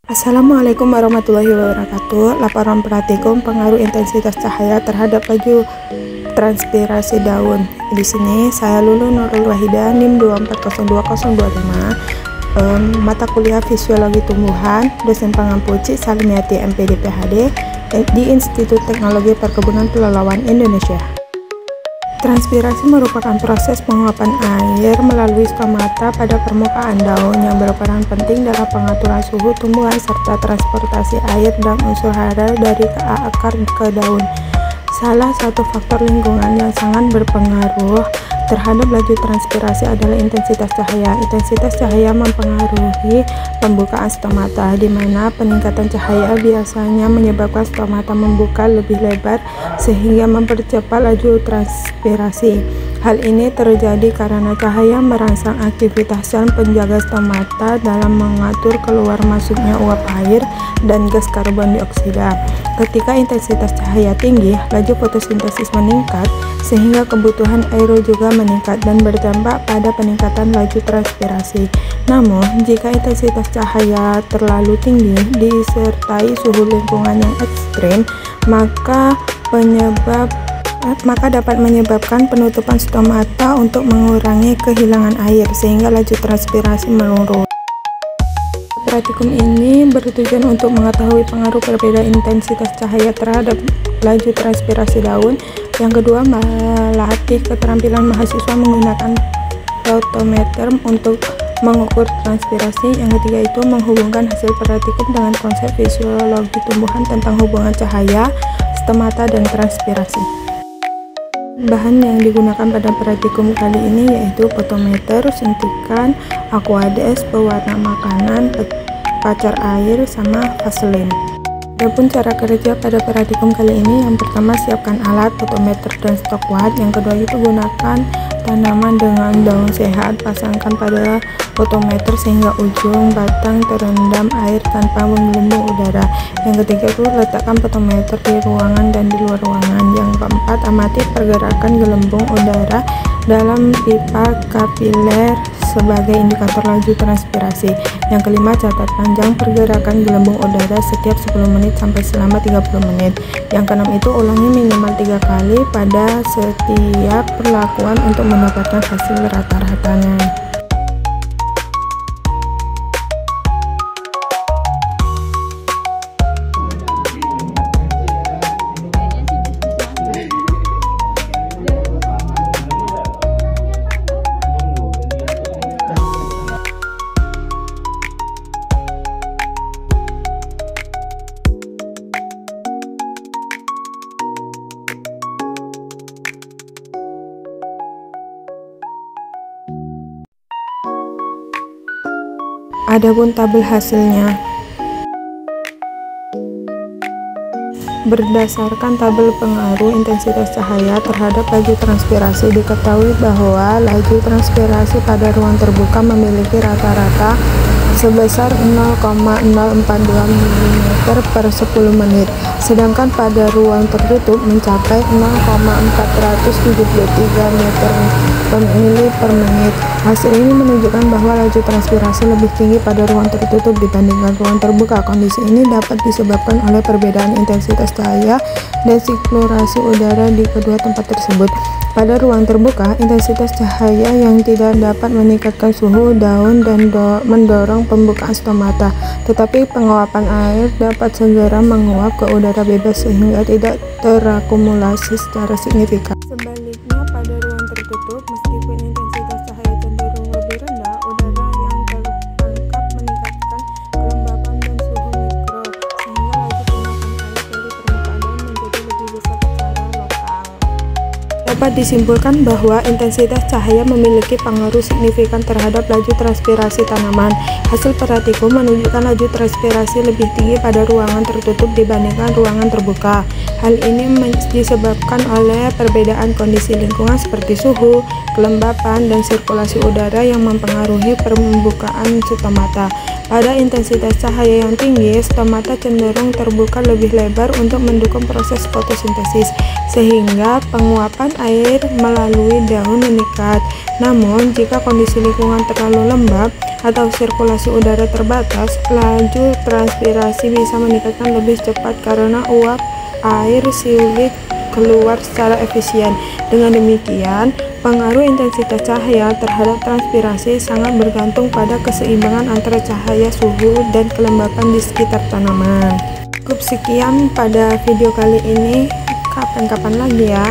Assalamualaikum warahmatullahi wabarakatuh. Laporan praktikum pengaruh intensitas cahaya terhadap laju transpirasi daun. Di sini saya Lulu Nurul Wahida, NIM 2402025, mata kuliah Fisiologi Tumbuhan, dosen pengampu Cik Salimiati MPD PhD di Institut Teknologi Perkebunan Pelalawan Indonesia. Transpirasi merupakan proses penguapan air melalui stomata pada permukaan daun yang berperan penting dalam pengaturan suhu tumbuhan serta transportasi air dan unsur hara dari akar ke daun. Salah satu faktor lingkungan yang sangat berpengaruh terhadap laju transpirasi adalah intensitas cahaya. Intensitas cahaya mempengaruhi pembukaan stomata, di mana peningkatan cahaya biasanya menyebabkan stomata membuka lebih lebar sehingga mempercepat laju transpirasi. Hal ini terjadi karena cahaya merangsang aktivitas sel penjaga stomata dalam mengatur keluar masuknya uap air dan gas karbon dioksida. Ketika intensitas cahaya tinggi, laju fotosintesis meningkat sehingga kebutuhan air juga meningkat dan berdampak pada peningkatan laju transpirasi. Namun, jika intensitas cahaya terlalu tinggi disertai suhu lingkungan yang ekstrim, maka dapat menyebabkan penutupan stomata untuk mengurangi kehilangan air sehingga laju transpirasi menurun. Praktikum ini bertujuan untuk mengetahui pengaruh perbedaan intensitas cahaya terhadap laju transpirasi daun. Yang kedua, melatih keterampilan mahasiswa menggunakan photometer untuk mengukur transpirasi. Yang ketiga itu menghubungkan hasil praktikum dengan konsep fisiologi tumbuhan tentang hubungan cahaya, stomata, dan transpirasi. Bahan yang digunakan pada praktikum kali ini yaitu photometer, suntikan, aquades, pewarna makanan, pacar air, sama vaselin. Adapun cara kerja pada praktikum kali ini, yang pertama siapkan alat, photometer, dan stok watt. Yang kedua itu gunakan tanaman dengan daun sehat, pasangkan pada photometer sehingga ujung batang terendam air tanpa menggelembung udara. Yang ketiga itu letakkan photometer di ruangan dan di luar ruangan. Yang keempat, amati pergerakan gelembung udara dalam pipa kapiler sebagai indikator laju transpirasi. Yang kelima, catat panjang pergerakan gelembung udara setiap 10 menit sampai selama 30 menit. Yang keenam itu ulangi minimal 3 kali pada setiap perlakuan untuk mendapatkan hasil rata-ratanya. Adapun tabel hasilnya, berdasarkan tabel pengaruh intensitas cahaya terhadap laju transpirasi, diketahui bahwa laju transpirasi pada ruang terbuka memiliki rata-rata sebesar 0,042 mm per 10 menit, sedangkan pada ruang tertutup mencapai 0,473 meter mili per menit. Hasil ini menunjukkan bahwa laju transpirasi lebih tinggi pada ruang tertutup dibandingkan ruang terbuka. Kondisi ini dapat disebabkan oleh perbedaan intensitas cahaya dan sirkulasi udara di kedua tempat tersebut. Pada ruang terbuka, intensitas cahaya yang tidak dapat meningkatkan suhu daun dan mendorong pembukaan stomata, tetapi penguapan air dapat segera menguap ke udara bebas sehingga tidak terakumulasi secara signifikan. Sebaliknya, pada ruang tertutup, meskipun intensitas cahaya cenderung lebih rendah, udara yang tertangkap meningkatkan kelembapan dan suhu mikro, sehingga laju penguapan air dari permukaan daun menjadi lebih besar secara lokal. Dapat disimpulkan bahwa intensitas cahaya memiliki pengaruh signifikan terhadap laju transpirasi tanaman. Hasil praktikum menunjukkan laju transpirasi lebih tinggi pada ruangan tertutup dibandingkan ruangan terbuka. Hal ini disebabkan oleh perbedaan kondisi lingkungan seperti suhu, kelembapan, dan sirkulasi udara yang mempengaruhi pembukaan stomata. Pada intensitas cahaya yang tinggi, stomata cenderung terbuka lebih lebar untuk mendukung proses fotosintesis. sehingga penguapan air melalui daun meningkat. Namun, jika kondisi lingkungan terlalu lembab atau sirkulasi udara terbatas, laju transpirasi bisa meningkatkan lebih cepat karena uap air sulit keluar secara efisien. Dengan demikian, pengaruh intensitas cahaya terhadap transpirasi sangat bergantung pada keseimbangan antara cahaya, suhu, dan kelembapan di sekitar tanaman. Cukup sekian pada video kali ini. Kapan-kapan lagi ya.